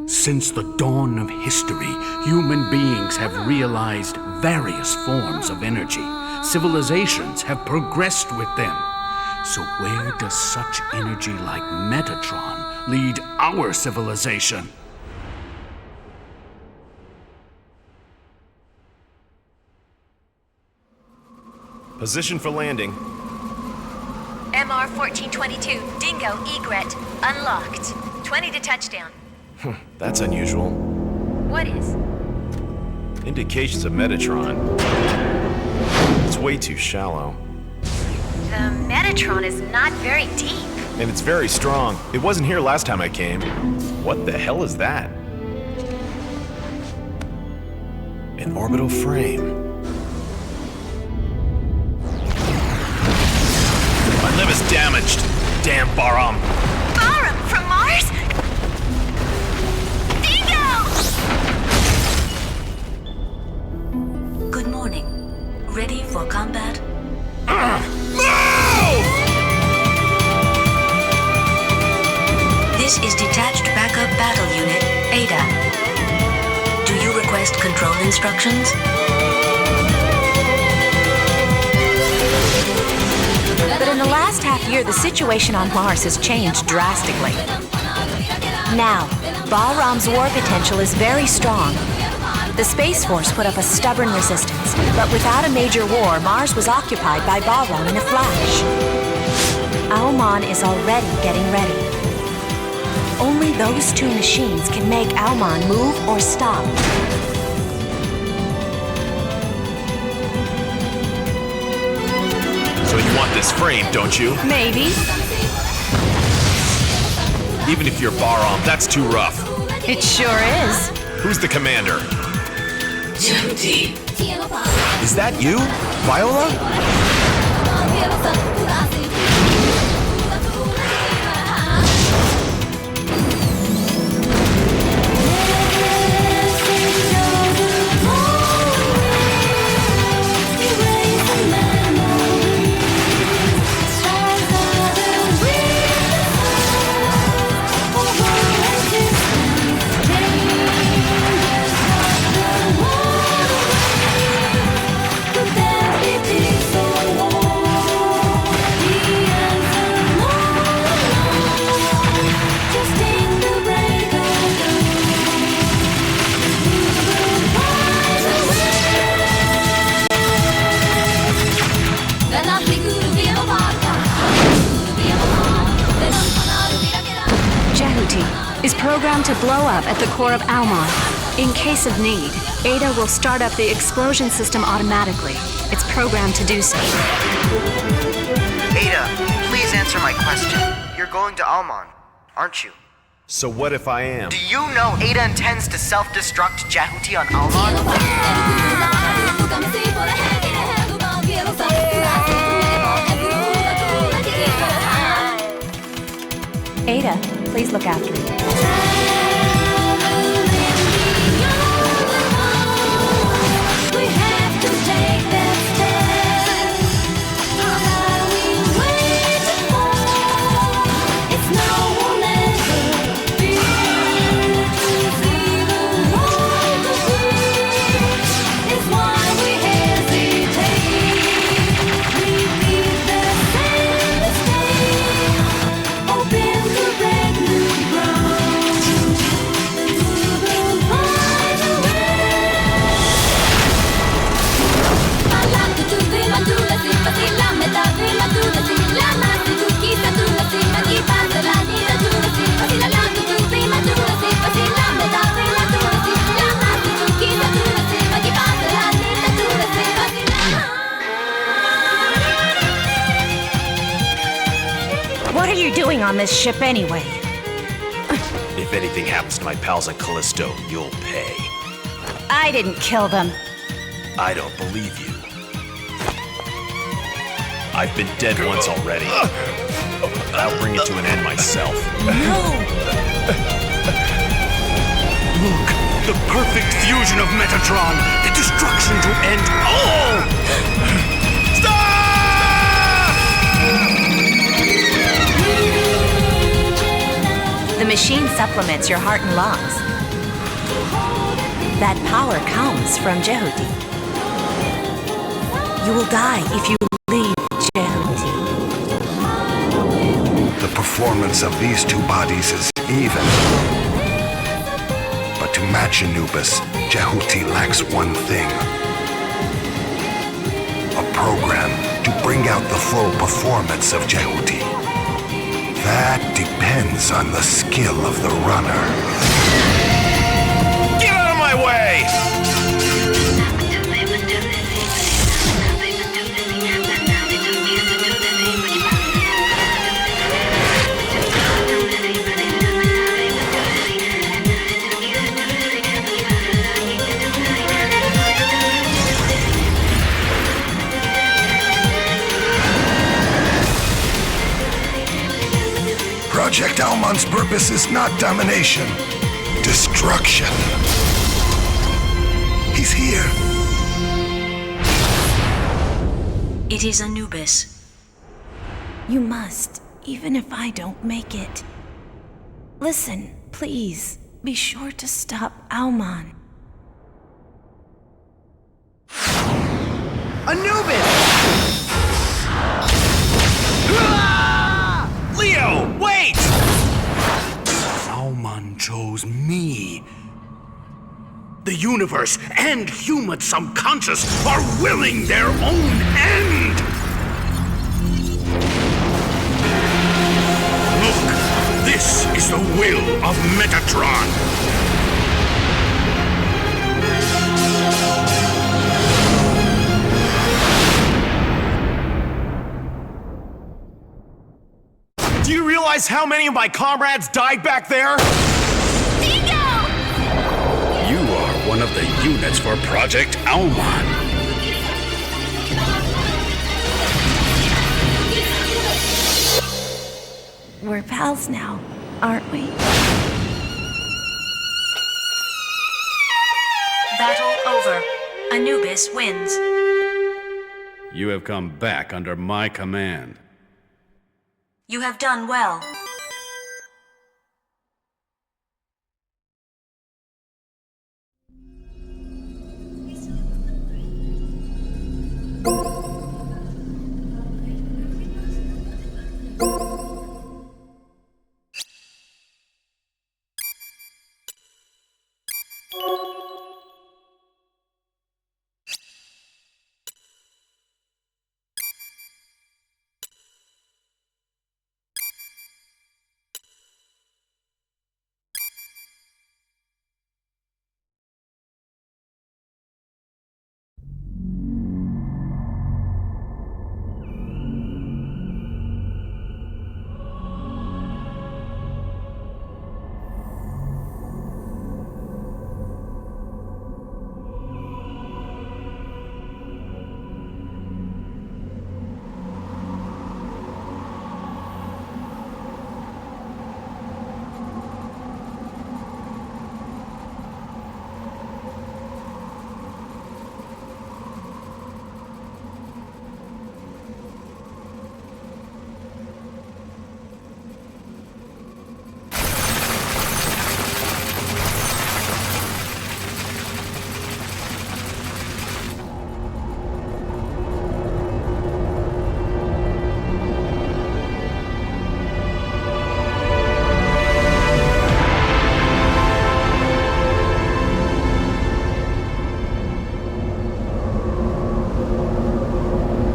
Since the dawn of history, human beings have realized various forms of energy. Civilizations have progressed with them. So where does such energy like Metatron lead our civilization? Position for landing. MR 1422, Dingo, egret, unlocked. 20 to touchdown. That's unusual. What is? Indications of Metatron. It's way too shallow. The Metatron is not very deep. And it's very strong. It wasn't here last time I came. What the hell is that? An orbital frame. My live is damaged. Damn Bahram. Bahram from Mars? Dingo! Good morning. Ready for combat? This is Detached Backup Battle Unit, Ada. Do you request control instructions? But in the last half year, the situation on Mars has changed drastically. Now, Bahram's war potential is very strong. The Space Force put up a stubborn resistance, but without a major war, Mars was occupied by Bahram in a flash. Aumaan is already getting ready. Only those two machines can make Aumaan move or stop. So you want this frame, don't you? Maybe. Even if you're Bahram, that's too rough. It sure is. Who's the commander? Jehuti. Is that you? Viola? Is programmed to blow up at the core of Aumaan. In case of need, Ada will start up the explosion system automatically. It's programmed to do so. Ada, please answer my question. You're going to Aumaan, aren't you? So what if I am? Do you know Ada intends to self-destruct Jehuti on Aumaan? Ada, please look after me. What are you doing on this ship anyway? If anything happens to my pals on Callisto, you'll pay. I didn't kill them. I don't believe you. I've been dead once already. I'll bring it to an end myself. Look, the perfect fusion of Metatron, the destruction to end all! The machine supplements your heart and lungs. That power comes from Jehuti. You will die if you leave Jehuti. The performance of these two bodies is even. But to match Anubis, Jehuti lacks one thing. A program to bring out the full performance of Jehuti. That depends on the skill of the runner. Get out of my way! Project Almon's purpose is not domination, destruction. He's here. It is Anubis. You must, even if I don't make it. Listen, please. Be sure to stop Almon. Anubis! Leo, wait! Almon chose me. The universe and human subconscious are willing their own end. Look, this is the will of Metatron. Do you realize how many of my comrades died back there? You are one of the units for Project Almon. We're pals now, aren't we? Battle over. Anubis wins. You have come back under my command. You have done well.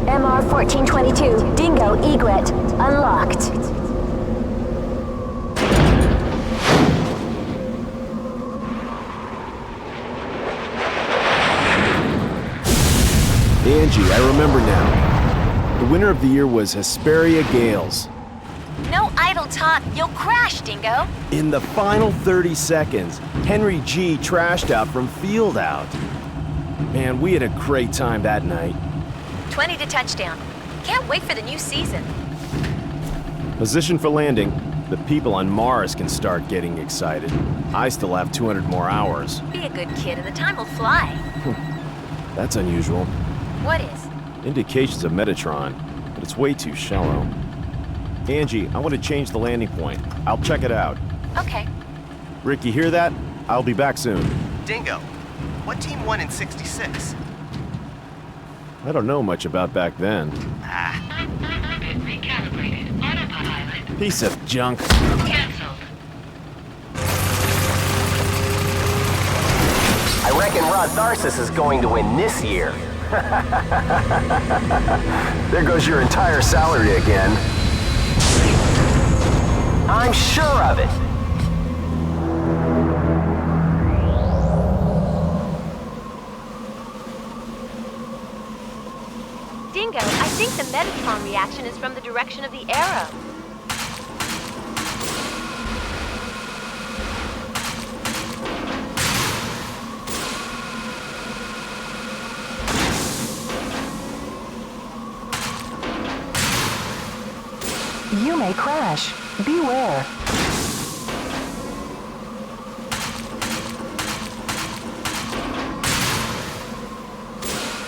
MR-1422, Dingo Egret, unlocked. Angie, I remember now. The winner of the year was Hesperia Gales. No idle talk, you'll crash, Dingo. In the final 30 seconds, Henry G trashed out from field out. Man, we had a great time that night. 20 to touchdown. Can't wait for the new season. Position for landing. The people on Mars can start getting excited. I still have 200 more hours. Be a good kid and the time will fly. That's unusual. What is? Indications of Metatron, but it's way too shallow. Angie, I want to change the landing point. I'll check it out. Okay. Rick, you hear that? I'll be back soon. Dingo, what team won in '66? I don't know much about back then. Recalibrated. Autopilot. Piece of junk. Cancelled. I reckon Rod Tharsis is going to win this year. There goes your entire salary again. I'm sure of it. Dingo, I think the Metatron reaction is from the direction of the arrow. You may crash. Beware.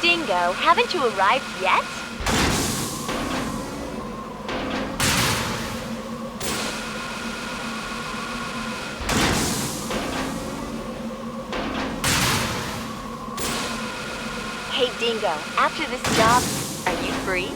Dingo, haven't you arrived yet? Hey, Dingo, after this job, are you free?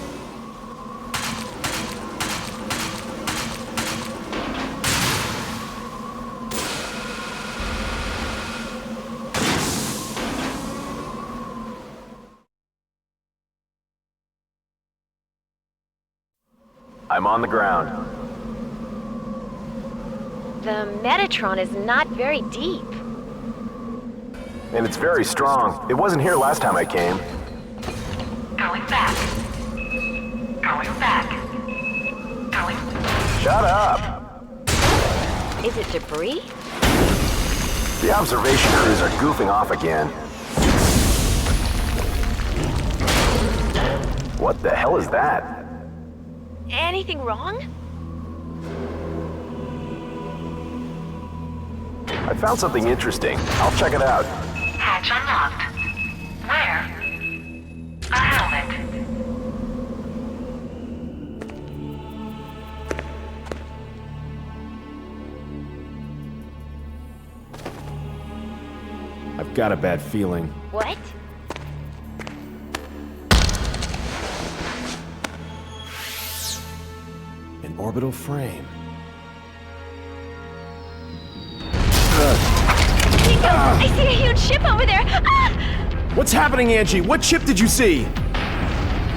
I'm on the ground. The Metatron is not very deep. And it's very strong. It wasn't here last time I came. Going back. Going back. Going. Shut up! Is it debris? The observation crews are goofing off again. What the hell is that? Anything wrong? I found something interesting. I'll check it out. Hatch unlocked. Where? A helmet. I've got a bad feeling. What? An orbital frame. Dingo, I see a huge ship over there! Ah! What's happening, Angie? What ship did you see?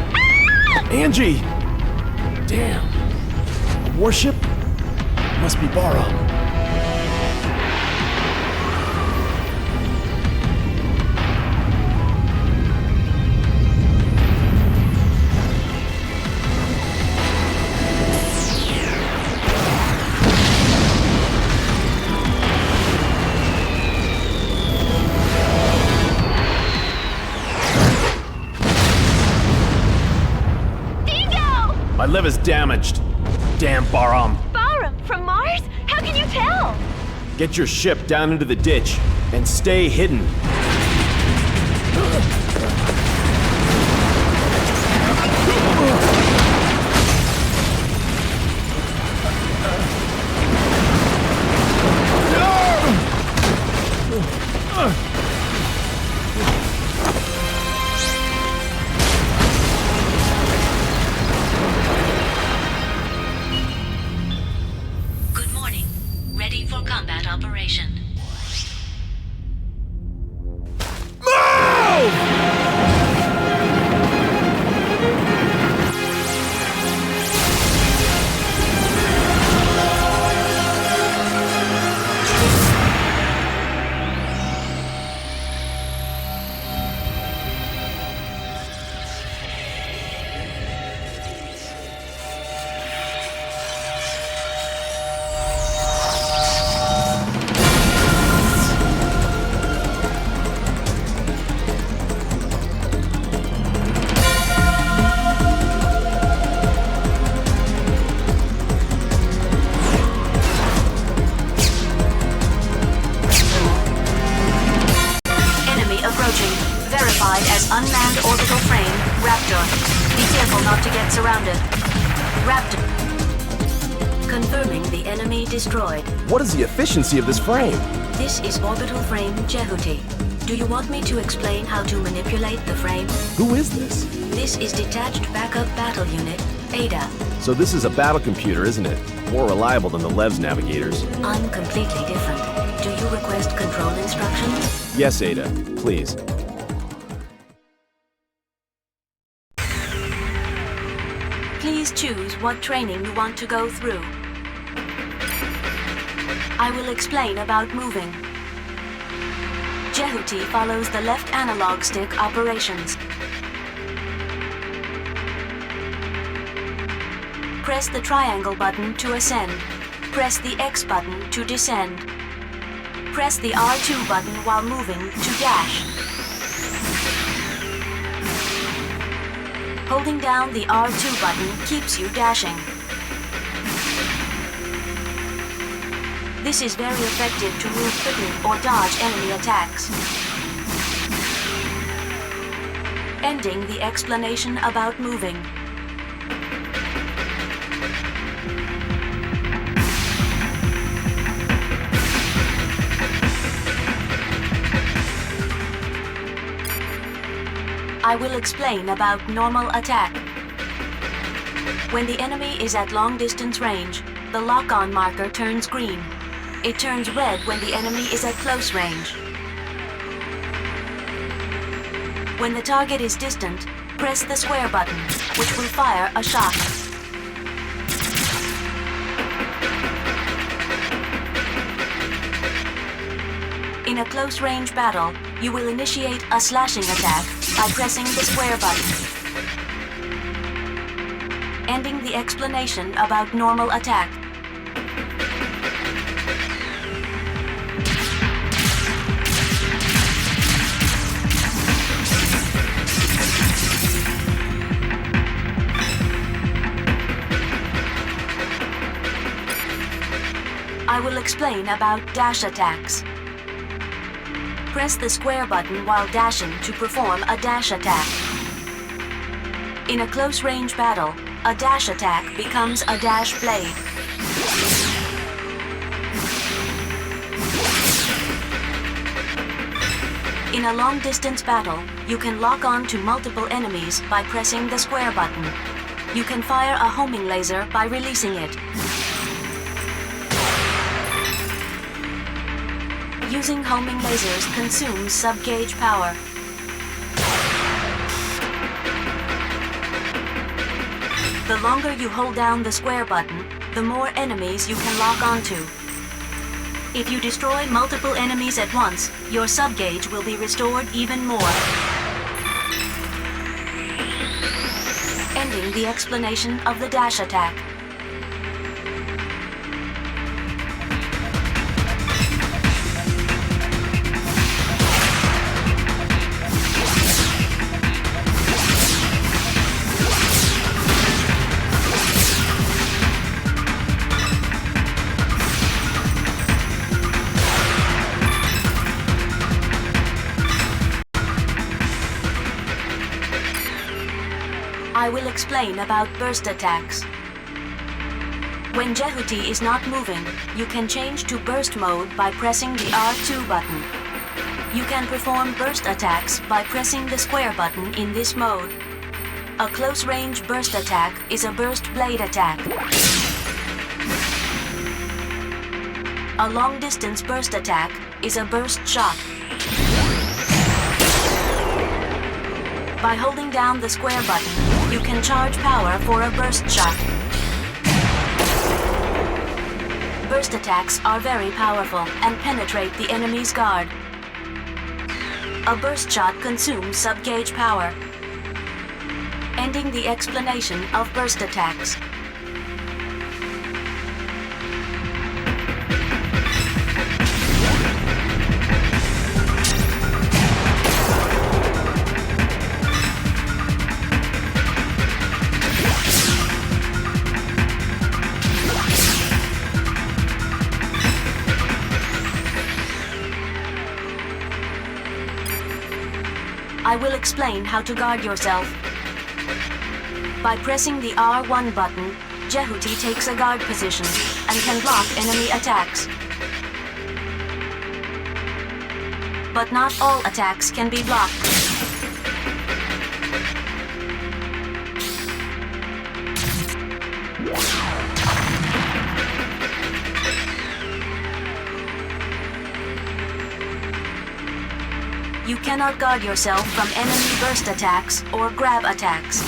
Ah! Angie! Damn. A warship? Must be Baram. My liver's damaged. Damn Baram. Baram, from Mars? How can you tell? Get your ship down into the ditch and stay hidden. Unmanned orbital frame, Raptor. Be careful not to get surrounded. Raptor. Confirming the enemy destroyed. What is the efficiency of this frame? This is orbital frame Jehuti. Do you want me to explain how to manipulate the frame? Who is this? This is Detached Backup Battle Unit, Ada. So this is a battle computer, isn't it? More reliable than the Lev's navigators. I'm completely different. Do you request control instructions? Yes, Ada. Please. Please choose what training you want to go through. I will explain about moving. Jehuti follows the left analog stick operations. Press the triangle button to ascend. Press the X button to descend. Press the R2 button while moving to dash. Holding down the R2 button keeps you dashing. This is very effective to move quickly or dodge enemy attacks. Ending the explanation about moving. I will explain about normal attack. When the enemy is at long distance range, the lock-on marker turns green. It turns red when the enemy is at close range. When the target is distant, press the square button, which will fire a shot. In a close-range battle, you will initiate a slashing attack by pressing the square button. Ending the explanation about normal attack. I will explain about dash attacks. Press the square button while dashing to perform a dash attack. In a close-range battle, a dash attack becomes a dash blade. In a long-distance battle, you can lock on to multiple enemies by pressing the square button. You can fire a homing laser by releasing it. Using homing lasers consumes sub-gauge power. The longer you hold down the square button, the more enemies you can lock onto. If you destroy multiple enemies at once, your sub-gauge will be restored even more. Ending the explanation of the dash attack. I will explain about burst attacks. When Jehuti is not moving, you can change to burst mode by pressing the R2 button. You can perform burst attacks by pressing the square button in this mode. A close-range burst attack is a burst blade attack. A long-distance burst attack is a burst shot. By holding down the square button, you can charge power for a burst shot. Burst attacks are very powerful and penetrate the enemy's guard. A burst shot consumes sub-gauge power. Ending the explanation of burst attacks. I will explain how to guard yourself. By pressing the R1 button, Jehuti takes a guard position and can block enemy attacks. But not all attacks can be blocked. You cannot guard yourself from enemy burst attacks or grab attacks.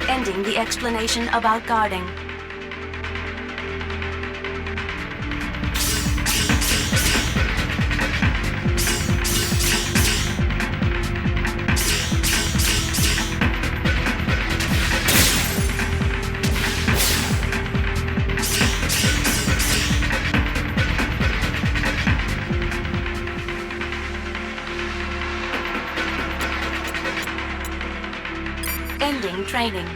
Ending the explanation about guarding. Ending training.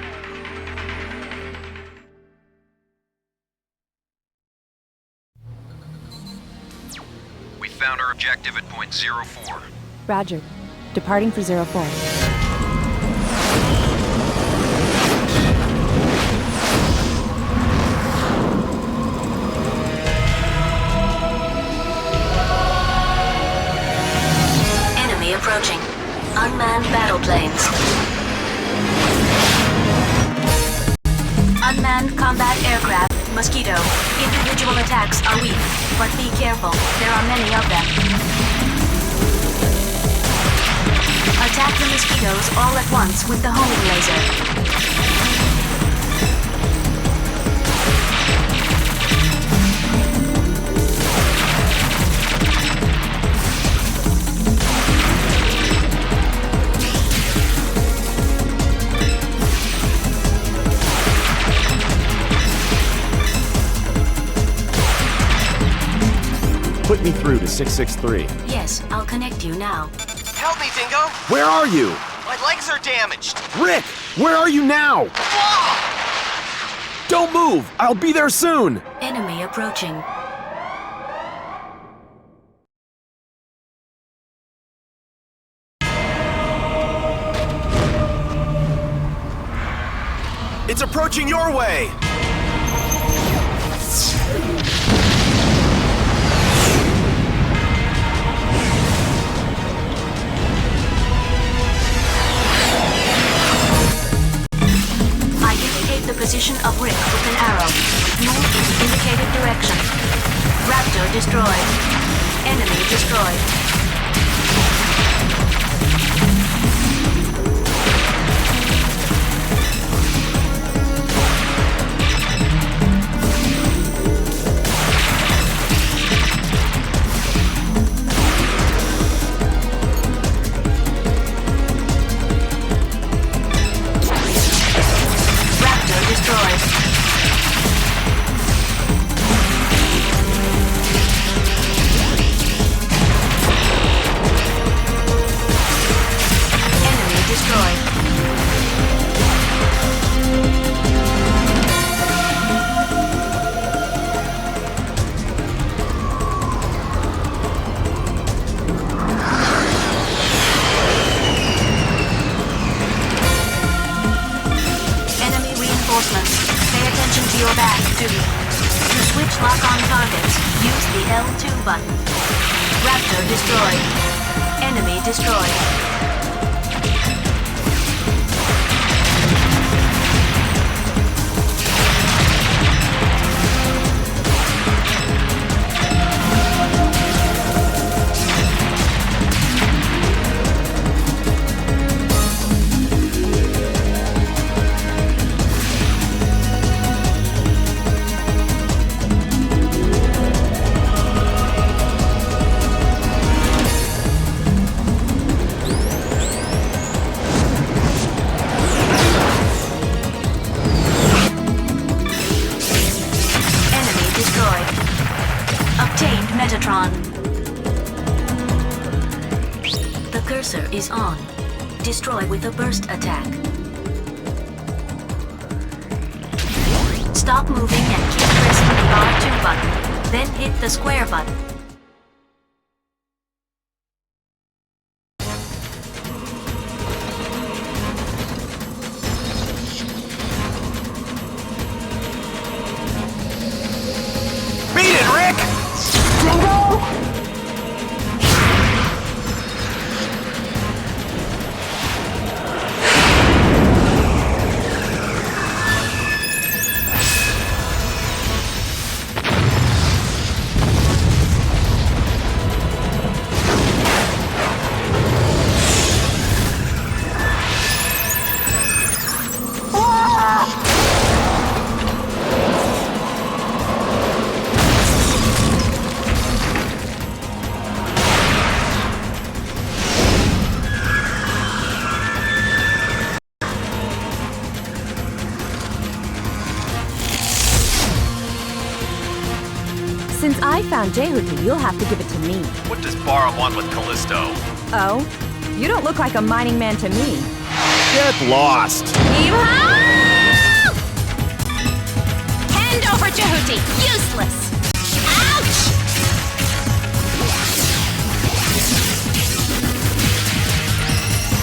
We found our objective at point 04. Roger. Departing for 04. Enemy approaching. Unmanned battle planes. Unmanned combat aircraft, Mosquito. Individual attacks are weak, but be careful, there are many of them. Attack the mosquitoes all at once with the homing laser. Put me through to 663. Yes, I'll connect you now. Help me, Dingo! Where are you? My legs are damaged! Rick, where are you now? Don't move! I'll be there soon! Enemy approaching. It's approaching your way! The position of Rick with an arrow. Move in the indicated direction. Raptor destroyed. Enemy destroyed. Pay attention to your back, too. To switch lock-on targets, use the L2 button. Raptor destroyed. Enemy destroyed. Metatron. The cursor is on. Destroy with a burst attack. Stop moving and keep pressing the R2 button. Then hit the square button. I found Jehuti, you'll have to give it to me. What does Baram want with Callisto? Oh? You don't look like a mining man to me. Get lost! Hand over Jehuti! Useless! Ouch!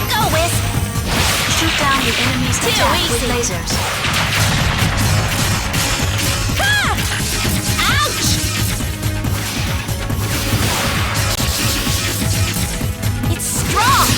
Go, Wisp! Shoot down the enemy's attack with lasers. Ah! Ouch! It's strong!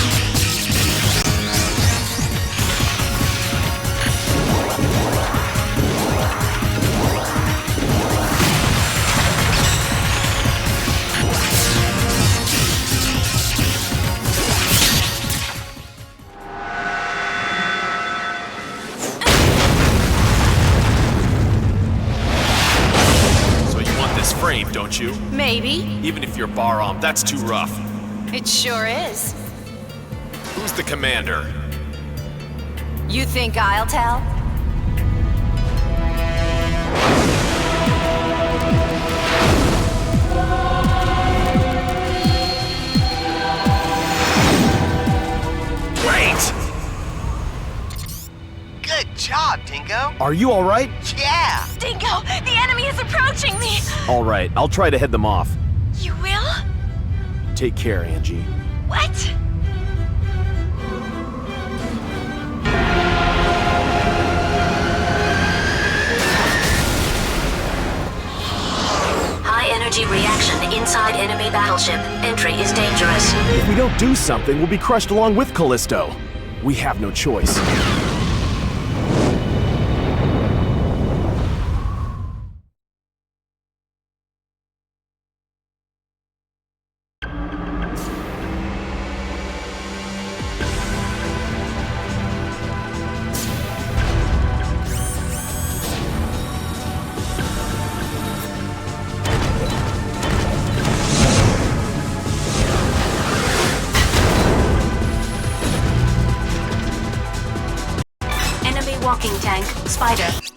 Frame, don't you? Maybe. Even if you're Baram, that's too rough. It sure is. Who's the commander? You think I'll tell? Wait! Good job, Dingo. Are you alright? Yeah! Dingo, the enemy is approaching me! Alright, I'll try to head them off. You will? Take care, Angie. What? High energy reaction inside enemy battleship. Entry is dangerous. If we don't do something, we'll be crushed along with Callisto. We have no choice. Walking tank, Spider.